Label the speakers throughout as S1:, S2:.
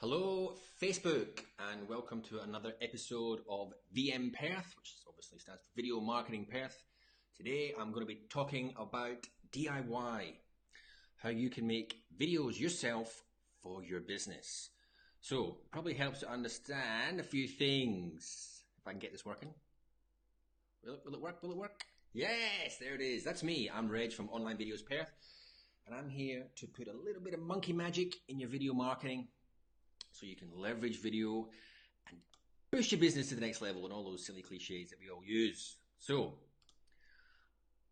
S1: Hello Facebook, and welcome to another episode of VM Perth, which obviously stands for Video Marketing Perth. Today I'm going to be talking about DIY, how you can make videos yourself for your business. So probably helps to understand a few things. If I can get this working. Will it work? Will it work? Yes, there it is. That's me. I'm Reg from Online Videos Perth, and I'm here to put a little bit of monkey magic in your video marketing, so you can leverage video and push your business to the next level and all those silly cliches that we all use. So,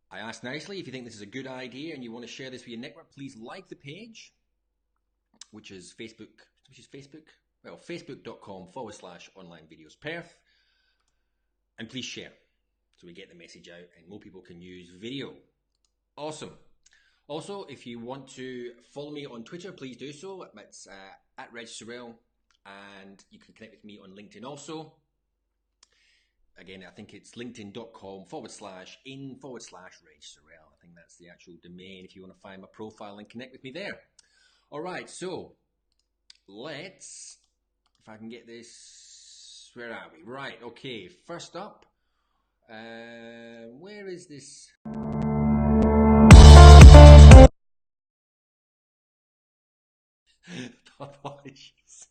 S1: I asked nicely, if you think this is a good idea and you want to share this with your network, please like the page, which is Facebook. Well, facebook.com/online videos Perth. And please share so we get the message out and more people can use video. Awesome. Also, if you want to follow me on Twitter, please do so. It's at Reg Sorrell, and you can connect with me on LinkedIn also. Again, I think it's linkedin.com/in/Reg Sorrell. I think that's the actual domain if you want to find my profile and connect with me there. All right, so let's, if I can get this, where are we? Right, okay, first up, where is this? Apologies.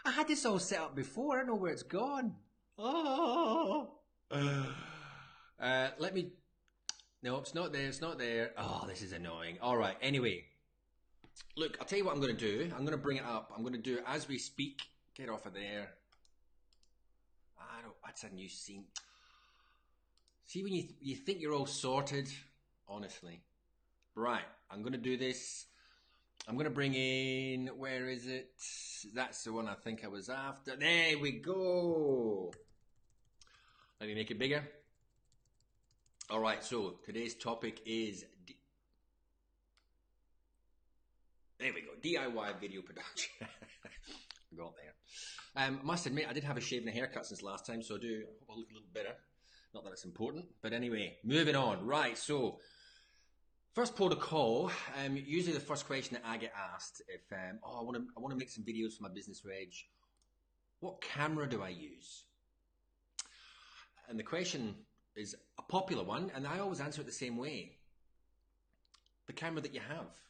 S1: I had this all set up before. I don't know where it's gone. Oh. Let me. No, it's not there. It's not there. Oh, this is annoying. All right. Anyway, look, I'll tell you what I'm going to do. I'm going to bring it up. I'm going to do it as we speak. Get off of there. I don't. That's a new scene. See when you think you're all sorted. Honestly, right. I'm going to do this. I'm going to bring in, where is it? That's the one I think I was after. There we go. Let me make it bigger. All right, so today's topic is, there we go, DIY video production. I got there. I must admit, I did have a shave and a haircut since last time, so I hope I look a little better. Not that it's important, but anyway, moving on. Right, so first protocol, usually the first question that I get asked, if I want to make some videos for my business, Reg, what camera do I use? And the question is a popular one, and I always answer it the same way. The camera that you have.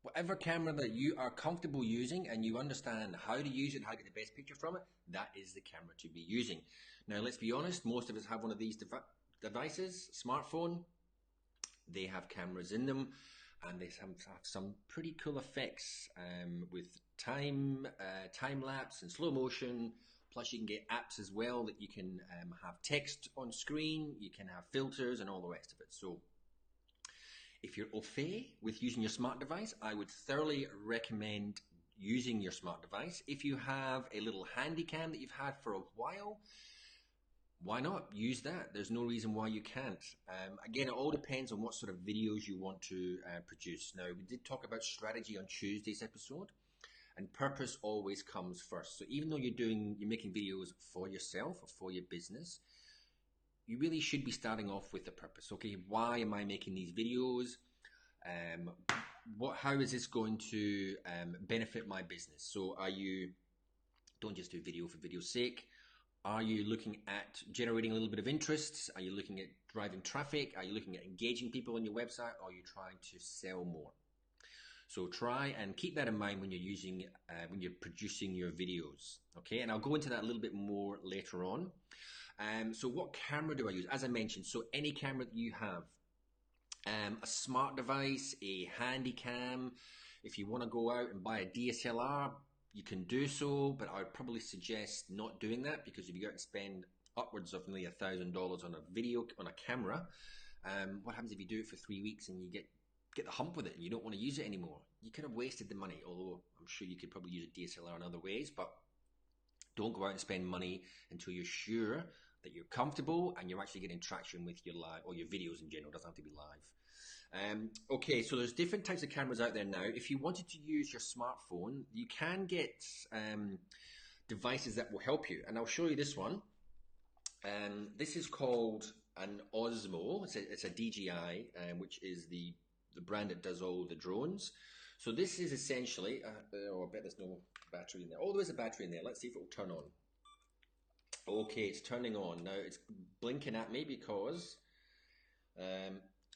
S1: Whatever camera that you are comfortable using and you understand how to use it and how to get the best picture from it, that is the camera to be using. Now, let's be honest, most of us have one of these devices, smartphone. They have cameras in them, and they have some pretty cool effects with time lapse and slow motion. Plus, you can get apps as well that you can have text on screen. You can have filters and all the rest of it. So, if you're au fait with using your smart device, I would thoroughly recommend using your smart device. If you have a little handy cam that you've had for a while, why not use that? There's no reason why you can't. Again, it all depends on what sort of videos you want to produce. Now, we did talk about strategy on Tuesday's episode, and purpose always comes first. So even though you're making videos for yourself or for your business, you really should be starting off with the purpose. Okay, why am I making these videos? How is this going to benefit my business? So don't just do video for video's sake. Are you looking at generating a little bit of interest? Are you looking at driving traffic? Are you looking at engaging people on your website? Or are you trying to sell more? So try and keep that in mind when you're producing your videos. Okay, and I'll go into that a little bit more later on. So what camera do I use? As I mentioned, so any camera that you have, a smart device, a handy cam. If you want to go out and buy a DSLR, you can do so, but I would probably suggest not doing that, because if you go out and spend upwards of nearly $1,000 on a video, on a camera. What happens if you do it for 3 weeks and you get the hump with it and you don't want to use it anymore? You could have wasted the money, although I'm sure you could probably use a DSLR in other ways, but don't go out and spend money until you're sure that you're comfortable and you're actually getting traction with your live, or your videos in general. It doesn't have to be live. Okay, so there's different types of cameras out there now. If you wanted to use your smartphone, you can get devices that will help you, and I'll show you this one. This is called an Osmo. It's a DJI, which is the brand that does all the drones. So this is essentially, I bet there's no battery in there. Oh, there is a battery in there. Let's see if it will turn on. Okay, it's turning on. Now it's blinking at me because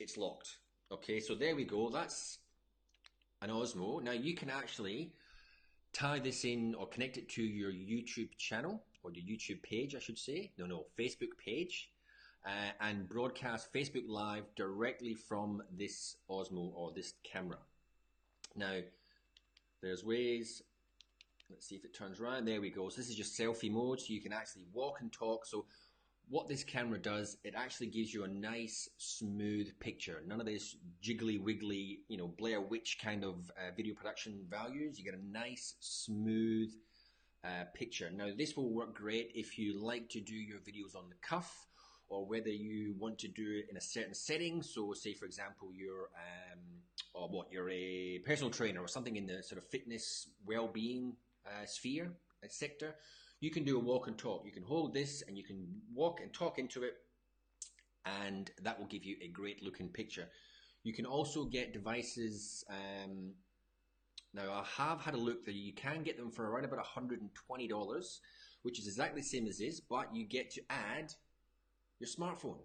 S1: it's locked. Okay, so there we go. That's an Osmo. Now you can actually tie this in or connect it to your YouTube channel, or your YouTube page, I should say. No, Facebook page. And broadcast Facebook Live directly from this Osmo or this camera. Now, there's ways. Let's see if it turns around. There we go. So this is your selfie mode, so you can actually walk and talk. So what this camera does, it actually gives you a nice, smooth picture. None of this jiggly wiggly, Blair Witch kind of video production values. You get a nice, smooth picture. Now, this will work great if you like to do your videos on the cuff, or whether you want to do it in a certain setting. So say, for example, you're a personal trainer or something in the sort of fitness, well-being sphere, sector. You can do a walk and talk. You can hold this and you can walk and talk into it, and that will give you a great looking picture. You can also get devices, now I have had a look that you can get them for around about $120, which is exactly the same as this, but you get to add your smartphone.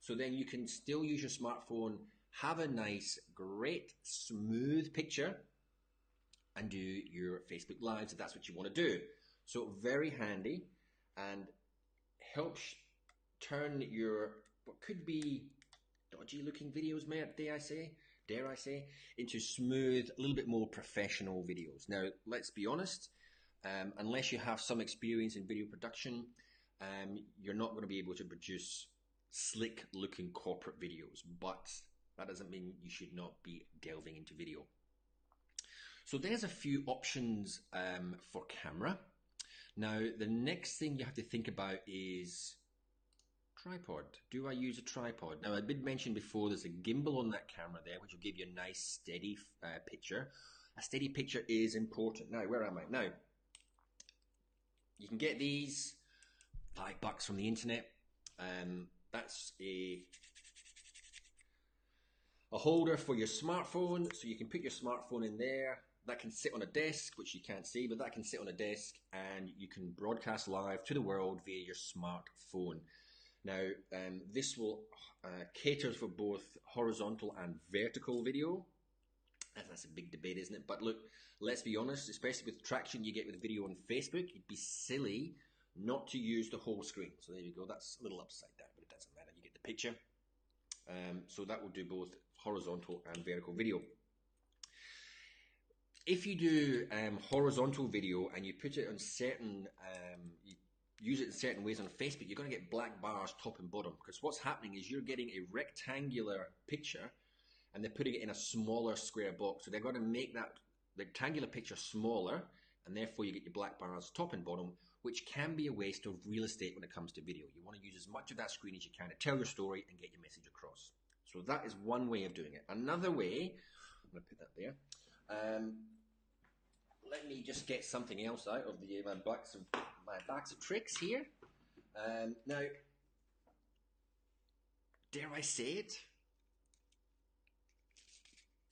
S1: So then you can still use your smartphone, have a nice, great, smooth picture, and do your Facebook Lives if that's what you want to do. So very handy, and helps turn your, what could be dodgy looking videos, dare I say, into smooth, a little bit more professional videos. Now, let's be honest, unless you have some experience in video production, you're not going to be able to produce slick looking corporate videos, but that doesn't mean you should not be delving into video. So there's a few options for camera. Now, the next thing you have to think about is tripod. Do I use a tripod? Now, I did mention before there's a gimbal on that camera there, which will give you a nice steady picture. A steady picture is important. Now, where am I? Now, you can get these $5 from the internet. That's a holder for your smartphone, so you can put your smartphone in there. That can sit on a desk, which you can't see, but that can sit on a desk, and you can broadcast live to the world via your smartphone. Now, this will cater for both horizontal and vertical video. That's a big debate, isn't it? But look, let's be honest, especially with the traction you get with video on Facebook, it'd be silly not to use the whole screen. So there you go. That's a little upside down, but it doesn't matter. You get the picture. So that will do both horizontal and vertical video. If you do horizontal video and you put it on certain, you use it in certain ways on Facebook, you're going to get black bars top and bottom, because what's happening is you're getting a rectangular picture and they're putting it in a smaller square box. So they're going to make that rectangular picture smaller, and therefore you get your black bars top and bottom, which can be a waste of real estate when it comes to video. You want to use as much of that screen as you can to tell your story and get your message across. So that is one way of doing it. Another way, I'm going to put that there. Let me just get something else out of my box of tricks here. Now, dare I say it?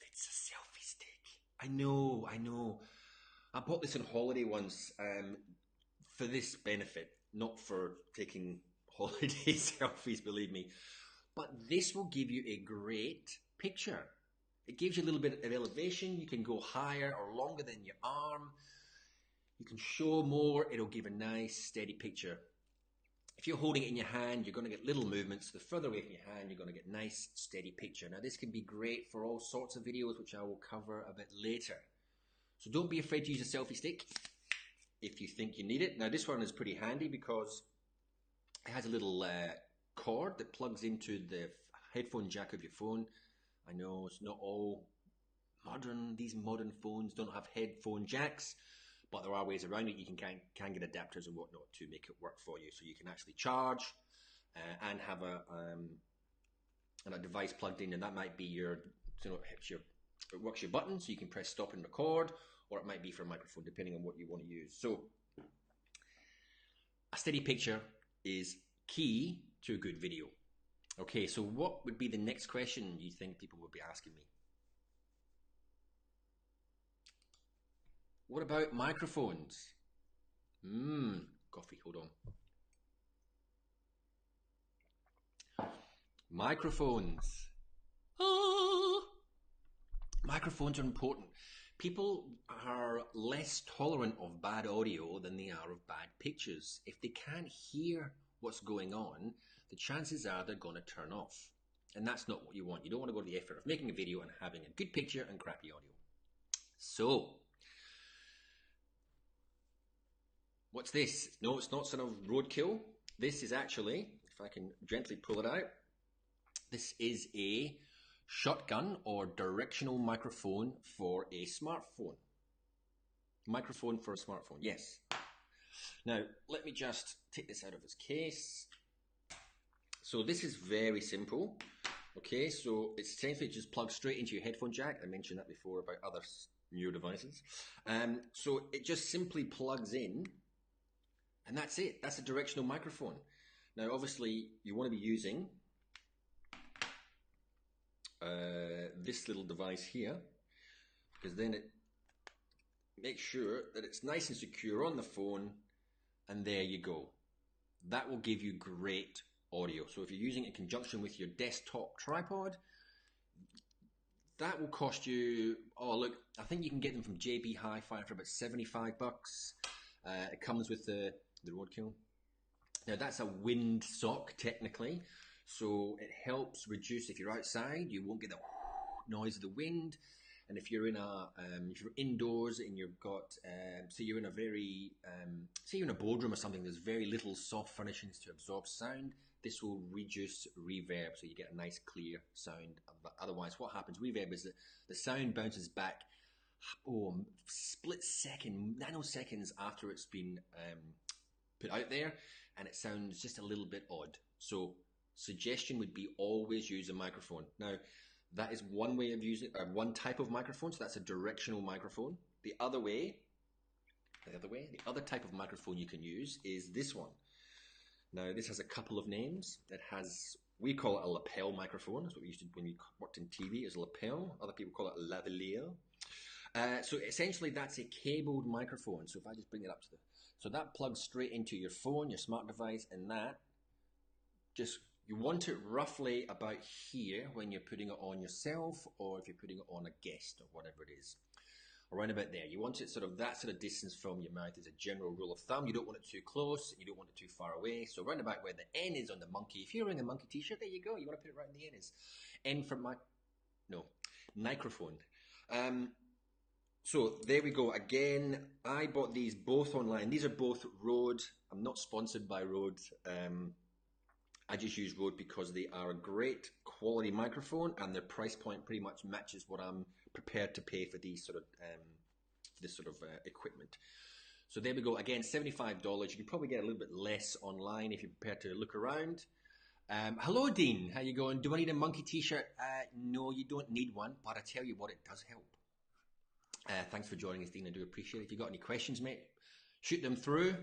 S1: It's a selfie stick. I know. I bought this on holiday once for this benefit, not for taking holiday selfies, believe me. But this will give you a great picture. It gives you a little bit of elevation. You can go higher or longer than your arm. You can show more. It'll give a nice steady picture. If you're holding it in your hand, you're going to get little movements. The further away from your hand, you're going to get nice steady picture. Now, this can be great for all sorts of videos, which I will cover a bit later. So don't be afraid to use a selfie stick if you think you need it. Now, this one is pretty handy because has a little cord that plugs into the headphone jack of your phone. I know it's not all modern. These modern phones don't have headphone jacks, but there are ways around it. You can get adapters and whatnot to make it work for you, so you can actually charge and have a device plugged in, and that might be it works your button, so you can press stop and record, or it might be for a microphone, depending on what you want to use. So a steady picture is key to a good video. Okay, so what would be the next question you think people would be asking me? What about microphones? Coffee, hold on. Microphones. Microphones are important. People are less tolerant of bad audio than they are of bad pictures. If they can't hear what's going on, the chances are they're going to turn off. And that's not what you want. You don't want to go to the effort of making a video and having a good picture and crappy audio. So, what's this? No, it's not sort of roadkill. This is actually, if I can gently pull it out, this is a shotgun or directional microphone for a smartphone. Microphone for a smartphone, yes. Now, let me just take this out of its case. So this is very simple. Okay, so it's essentially just plugged straight into your headphone jack. I mentioned that before about other newer devices. So it just simply plugs in, and that's it. That's a directional microphone. Now, obviously, you want to be using this little device here, because then it makes sure that it's nice and secure on the phone, and there you go. That will give you great audio. So if you're using it in conjunction with your desktop tripod, that will cost you, oh look, I think you can get them from JB Hi-Fi for about $75. It comes with the roadkill. Now that's a wind sock technically, so it helps reduce, if you're outside, you won't get the noise of the wind. And if you're in if you're indoors and you've got, say you're in a say you're in a boardroom or something, there's very little soft furnishings to absorb sound, this will reduce reverb, so you get a nice clear sound. But otherwise, what happens, reverb, is that the sound bounces back, split second, nanoseconds after it's been put out there, and it sounds just a little bit odd. So suggestion would be always use a microphone. Now, that is one way of using one type of microphone, so that's a directional microphone. The other type of microphone you can use is this one. Now, this has a couple of names. It has, we call it a lapel microphone. That's what we used to when we worked in TV, is a lapel. Other people call it a lavalier. So essentially, that's a cabled microphone. So if I just bring it up to so that plugs straight into your phone, your smart device, and that you want it roughly about here when you're putting it on yourself, or if you're putting it on a guest or whatever it is. Around about there. You want it that sort of distance from your mouth is a general rule of thumb. You don't want it too close, you don't want it too far away. So around about where the N is on the monkey. If you're wearing a monkey t-shirt, there you go. You want to put it right in the N is. N for microphone. So there we go. Again, I bought these both online. These are both Rode. I'm not sponsored by Rode. I just use Rode because they are a great quality microphone, and their price point pretty much matches what I'm prepared to pay for these sort of equipment. So there we go. Again, $75. You can probably get a little bit less online if you're prepared to look around. Hello, Dean. How you going? Do I need a monkey t-shirt? No, you don't need one, but I tell you what, it does help. Thanks for joining us, Dean. I do appreciate it. If you've got any questions, mate, shoot them through.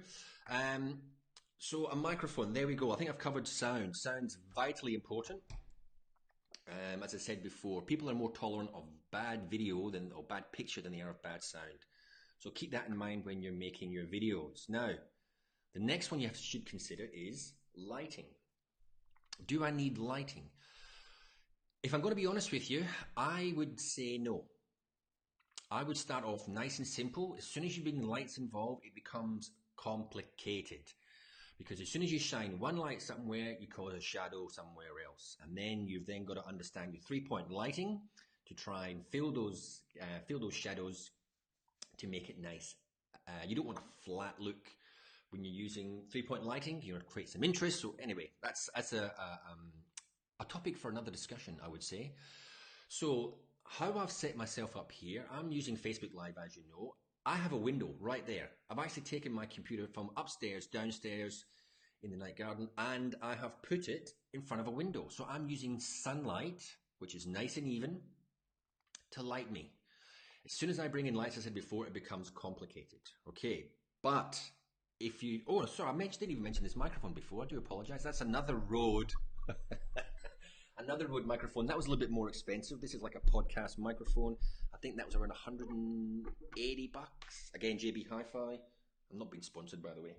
S1: So a microphone, there we go. I think I've covered sound. Sound's vitally important. As I said before, people are more tolerant of bad video or bad picture than they are of bad sound. So keep that in mind when you're making your videos. Now, the next one you should consider is lighting. Do I need lighting? If I'm going to be honest with you, I would say no. I would start off nice and simple. As soon as you bring lights involved, it becomes complicated. Because as soon as you shine one light somewhere, you cause a shadow somewhere else. And then you've then got to understand your three-point lighting to try and fill those shadows to make it nice. You don't want a flat look when you're using 3-point lighting, you know, create some interest. So anyway, that's a topic for another discussion, I would say. So how I've set myself up here, I'm using Facebook Live, as you know. I have a window right there. I've actually taken my computer from upstairs, downstairs in the night garden, and I have put it in front of a window. So I'm using sunlight, which is nice and even, to light me. As soon as I bring in lights, as I said before, it becomes complicated. Okay, but if you, oh, sorry, didn't even mention this microphone before. I do apologize. That's another Rode, another Rode microphone. That was a little bit more expensive. This is like a podcast microphone. I think that was around 180 bucks. Again, JB Hi-Fi. I'm not being sponsored, by the way.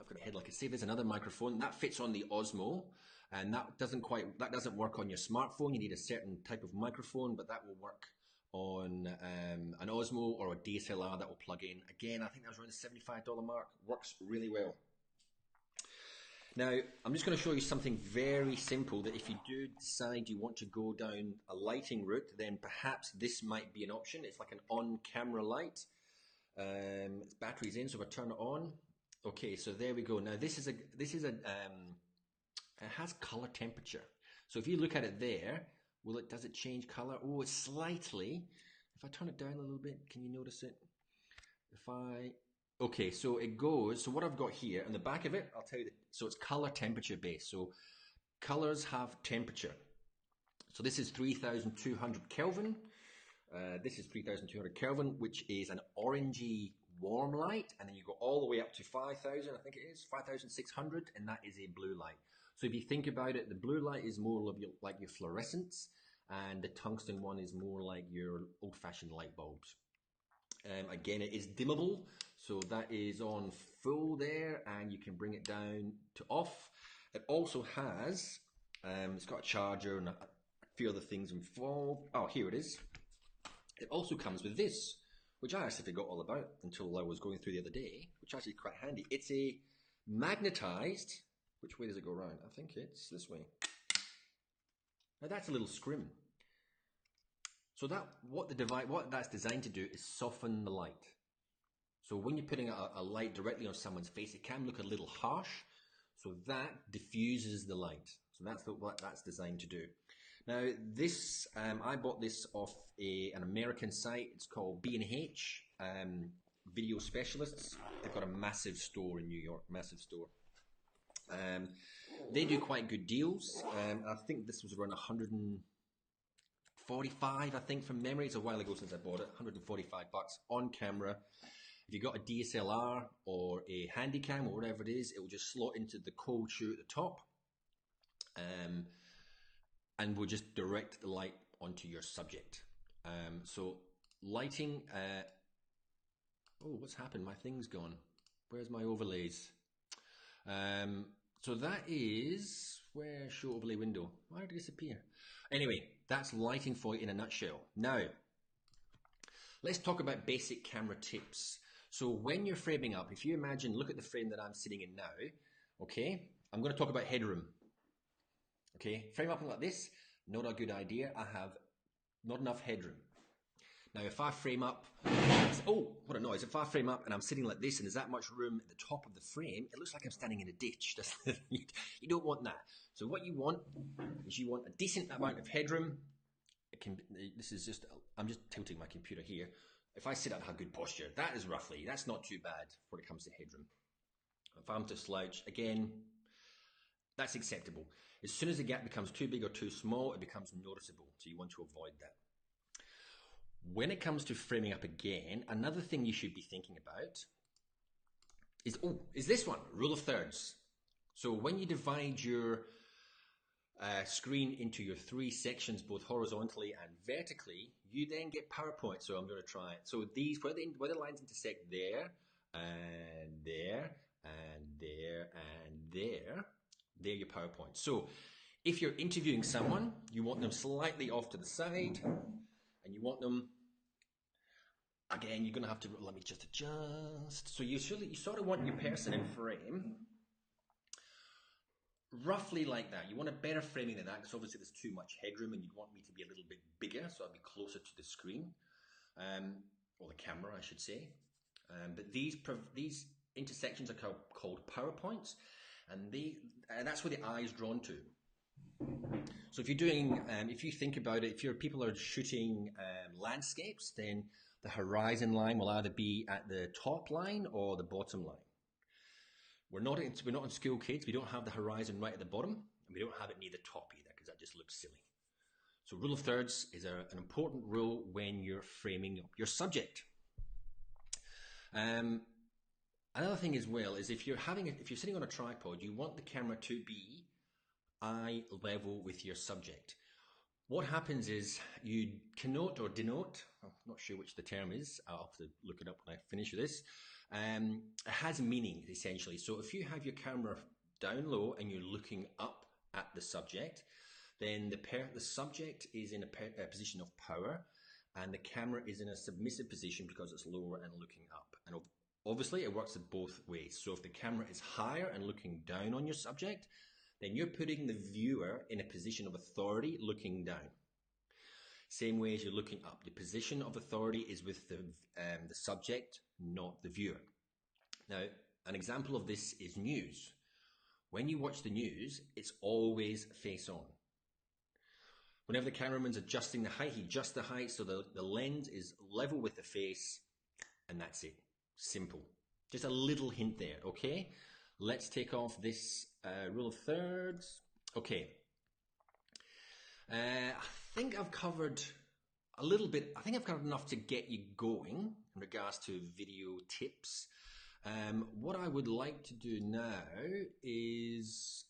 S1: I've got a head, like I say, there's another microphone that fits on the Osmo, and that doesn't work on your smartphone. You need a certain type of microphone, but that will work on an Osmo or a DSLR that will plug in. Again, I think that was around the $75 mark. Works really well. Now, I'm just going to show you something very simple that if you do decide you want to go down a lighting route, then perhaps this might be an option. It's like an on-camera light. Its battery's in, so if I turn it on. Okay, so there we go. Now this is it has color temperature. So if you look at it there, does it change color? Oh, it's slightly. If I turn it down a little bit, can you notice it? Okay, so it goes, so what I've got here, on the back of it, I'll tell you that, so it's color temperature based. So colors have temperature. So this is 3,200 Kelvin. This is 3,200 Kelvin, which is an orangey warm light, and then you go all the way up to 5,000, I think it is, 5,600, and that is a blue light. So if you think about it, the blue light is more like your fluorescents, and the tungsten one is more like your old-fashioned light bulbs. Again, it is dimmable, so that is on full there, and you can bring it down to off. It also has, it's got a charger and a few other things involved. Oh, here it is. It also comes with this, which I actually forgot all about until I was going through the other day, which is actually quite handy. It's a magnetized, which way does it go around? I think it's this way. Now that's a little scrim. So what that's designed to do is soften the light. So when you're putting a light directly on someone's face, it can look a little harsh. So that diffuses the light. So that's what that's designed to do. Now this, I bought this off an American site. It's called B&H Video Specialists. They've got a massive store in New York, massive store. They do quite good deals. I think this was around 145, I think, from memory. It's a while ago since I bought it. 145 bucks on camera. If you've got a DSLR or a Handycam or whatever it is, it will just slot into the cold shoe at the top. And we'll just direct the light onto your subject. So lighting, oh, what's happened? My thing's gone. Where's my overlays? So that is, where show overlay window? Why did it disappear? Anyway, that's lighting for you in a nutshell. Now, let's talk about basic camera tips. So when you're framing up, if you imagine, look at the frame that I'm sitting in now, okay? I'm going to talk about headroom. Okay, frame up like this, not a good idea. I have not enough headroom. Now, if I frame up, oh, what a noise. If I frame up and I'm sitting like this and there's that much room at the top of the frame, it looks like I'm standing in a ditch. You don't want that. So what you want is you want a decent amount of headroom. I'm just tilting my computer here. If I sit up, have good posture, that's not too bad when it comes to headroom. If I'm to slouch, again, that's acceptable. As soon as the gap becomes too big or too small, it becomes noticeable. So you want to avoid that. When it comes to framing up again, another thing you should be thinking about is this one, rule of thirds. So when you divide your screen into your 3 sections, both horizontally and vertically, you then get PowerPoint. So I'm going to try it. So these, where the lines intersect there, and there, and there, and there, they're your PowerPoint. So if you're interviewing someone, you want them slightly off to the side, and you want them, again, you're going to have to, let me just adjust. So you sort of want your person in frame roughly like that. You want a better framing than that, because obviously there's too much headroom and you'd want me to be a little bit bigger, so I'd be closer to the screen. or the camera, I should say. But these intersections are called power points, and that's where the eye is drawn to. So if you're doing, if you think about it, if people are shooting landscapes, then the horizon line will either be at the top line or the bottom line. We're not in school kids. We don't have the horizon right at the bottom, and we don't have it near the top either, because that just looks silly. So rule of thirds is an important rule when you're framing up your subject. Another thing as well is if you're sitting on a tripod, you want the camera to be eye level with your subject. What happens is you connote or denote, I'm not sure which the term is, I'll have to look it up when I finish this. It has meaning, essentially. So if you have your camera down low and you're looking up at the subject, then the subject is in a position of power, and the camera is in a submissive position because it's lower and looking up. And obviously it works both ways. So if the camera is higher and looking down on your subject, then you're putting the viewer in a position of authority looking down. Same way as you're looking up. The position of authority is with the subject, not the viewer. Now, an example of this is news. When you watch the news, it's always face on. Whenever the cameraman's adjusting the height, he adjusts the height so the lens is level with the face, and that's it. Simple. Just a little hint there, okay? Let's take off this rule of thirds. Okay. I think I've covered a little bit. I think I've covered enough to get you going in regards to video tips. What I would like to do now is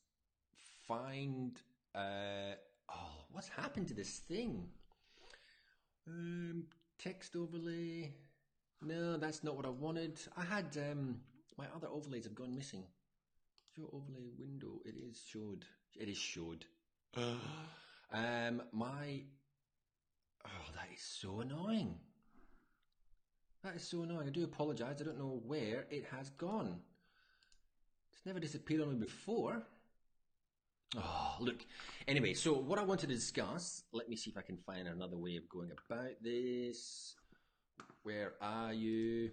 S1: find... oh, what's happened to this thing? Text overlay. No, that's not what I wanted. I had... my other overlays have gone missing. Show overlay window. It is showed. It is showed. Oh, that is so annoying. That is so annoying. I do apologize. I don't know where it has gone. It's never disappeared on me before. Oh, look. Anyway, so what I wanted to discuss, let me see if I can find another way of going about this. Where are you?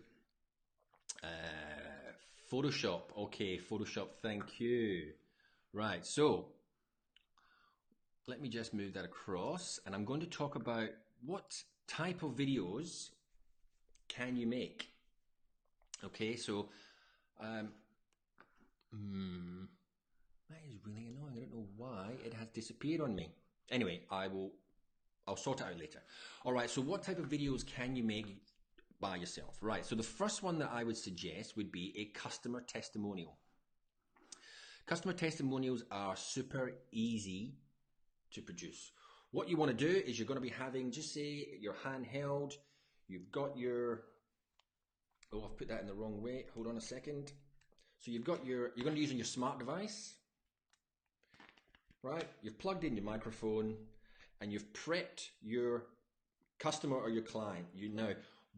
S1: Photoshop. Okay, Photoshop, thank you. Right, so let me just move that across, and I'm going to talk about what type of videos can you make. Okay, so that is really annoying. I don't know why it has disappeared on me. Anyway, I'll sort it out later. All right, so what type of videos can you make by yourself? Right, so the first one that I would suggest would be a customer testimonial. Customer testimonials are super easy to produce. What you want to do is you're going to be having, just say your handheld, you've got your, oh, I've put that in the wrong way. Hold on a second. So you're going to be using your smart device, right? You've plugged in your microphone and you've prepped your customer or your client. Now,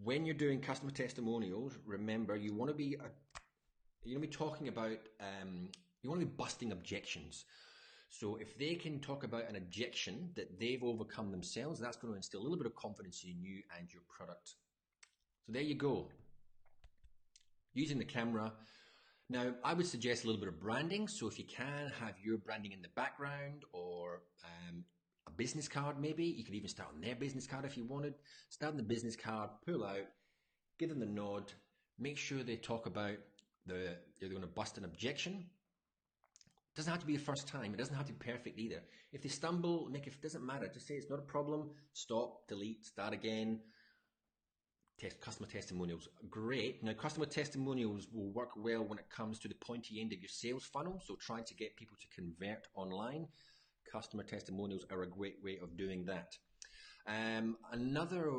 S1: when you're doing customer testimonials, remember you want to be talking about, you want to be busting objections. So if they can talk about an objection that they've overcome themselves, that's going to instill a little bit of confidence in you and your product. So there you go. Using the camera. Now, I would suggest a little bit of branding. So if you can have your branding in the background, or a business card maybe. You could even start on their business card if you wanted. Start on the business card, pull out, give them the nod, make sure they talk about they're going to bust an objection. It doesn't have to be the first time. It doesn't have to be perfect either. If they stumble, it doesn't matter. Just say it's not a problem. Stop, delete, start again. Customer testimonials, great. Now, customer testimonials will work well when it comes to the pointy end of your sales funnel. So trying to get people to convert online. Customer testimonials are a great way of doing that. Another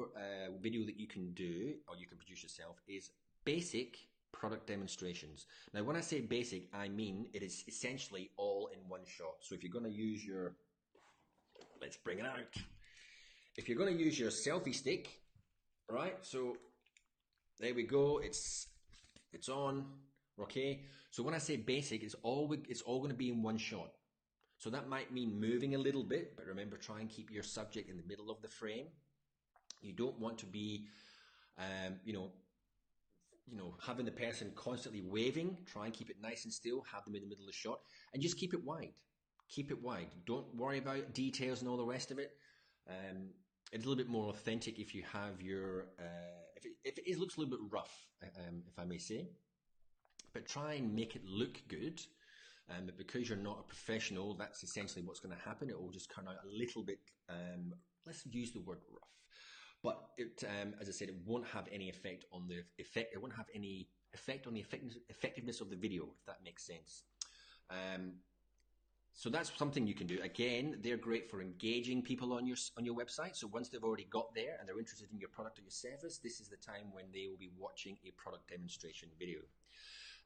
S1: video that you can do, or you can produce yourself, is basic product demonstrations. Now, when I say basic, I mean it is essentially all in one shot. So if you're going to use your, let's bring it out. If you're going to use your selfie stick, right? So there we go. It's on. Okay. So when I say basic, it's all going to be in one shot. So that might mean moving a little bit, but remember, try and keep your subject in the middle of the frame. You don't want to be Having the person constantly waving, try and keep it nice and still, have them in the middle of the shot, and just keep it wide. Keep it wide. Don't worry about details and all the rest of it. It's a little bit more authentic if you have your, if it looks a little bit rough, if I may say. But try and make it look good. But because you're not a professional, that's essentially what's going to happen. It will just come out a little bit, let's use the word rough. But it, as I said, it won't have any effect on the effect. It won't have any effect on the effectiveness of the video, if that makes sense. So that's something you can do. Again, they're great for engaging people on your website. So once they've already got there and they're interested in your product or your service, this is the time when they will be watching a product demonstration video.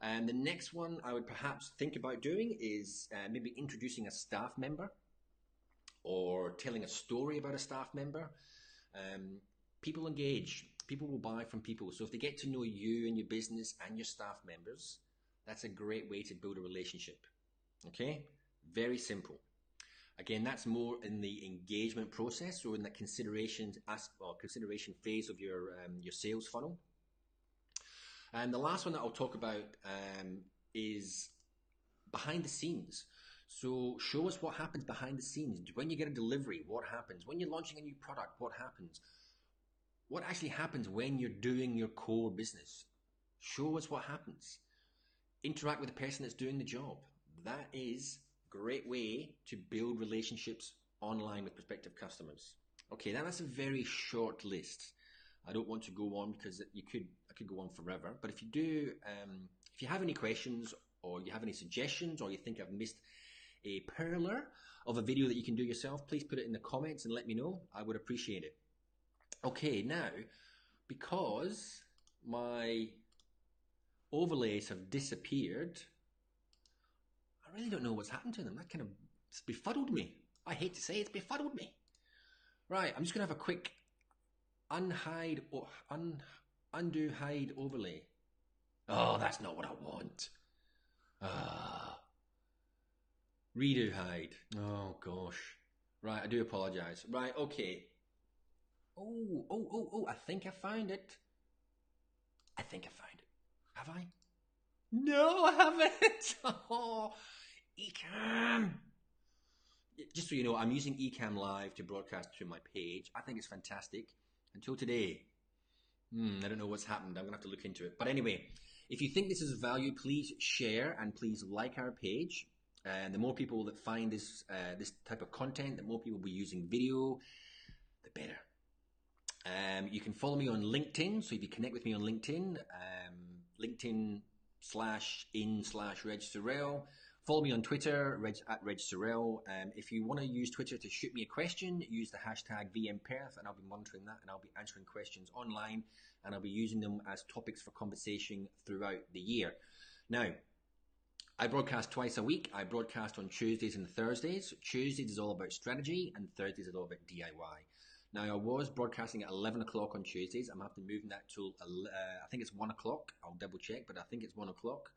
S1: And the next one I would perhaps think about doing is maybe introducing a staff member or telling a story about a staff member. People engage. People will buy from people. So if they get to know you and your business and your staff members, that's a great way to build a relationship. Okay? Very simple. Again, that's more in the engagement process or in the consideration phase of your sales funnel. And the last one that I'll talk about is behind the scenes. So show us what happens behind the scenes. When you get a delivery, what happens? When you're launching a new product, what happens? What actually happens when you're doing your core business? Show us what happens. Interact with the person that's doing the job. That is a great way to build relationships online with prospective customers. Okay, now that's a very short list. I don't want to go on because I could go on forever. But if you do, if you have any questions or you have any suggestions or you think I've missed a perler of a video that you can do yourself, please put it in the comments and let me know. I would appreciate it. Okay, now, because my overlays have disappeared, I really don't know what's happened to them. That kind of befuddled me. I hate to say it's befuddled me. Right, I'm just going to have a quick undo hide overlay. Oh, that's not what I want. Redo hide. Oh, gosh. Right, I do apologize. Right, okay. Oh, I think I found it. Have I? No, I haven't. Oh, Ecamm. Just so you know, I'm using Ecamm Live to broadcast through my page. I think it's fantastic. Until today. I don't know what's happened. I'm going to have to look into it. But anyway, if you think this is of value, please share and please like our page. And the more people that find this type of content, the more people will be using video, the better. You can follow me on LinkedIn. So if you connect with me on LinkedIn, LinkedIn/in/Reg Sorrell. Follow me on Twitter, at Reg Sorrell. If you want to use Twitter to shoot me a question, use the hashtag VMPerth, and I'll be monitoring that, and I'll be answering questions online, and I'll be using them as topics for conversation throughout the year. Now, I broadcast twice a week. I broadcast on Tuesdays and Thursdays. Tuesdays is all about strategy, and Thursdays is all about DIY. Now, I was broadcasting at 11 o'clock on Tuesdays. I'm having to move that to, I think it's 1 o'clock. I'll double check, but I think it's 1 o'clock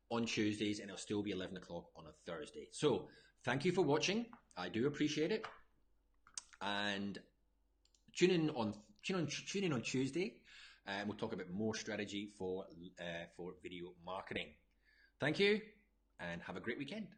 S1: on Tuesdays, and it'll still be 11 o'clock on a Thursday. So, thank you for watching. I do appreciate it. And tune in on Tuesday, and we'll talk about more strategy for video marketing. Thank you, and have a great weekend.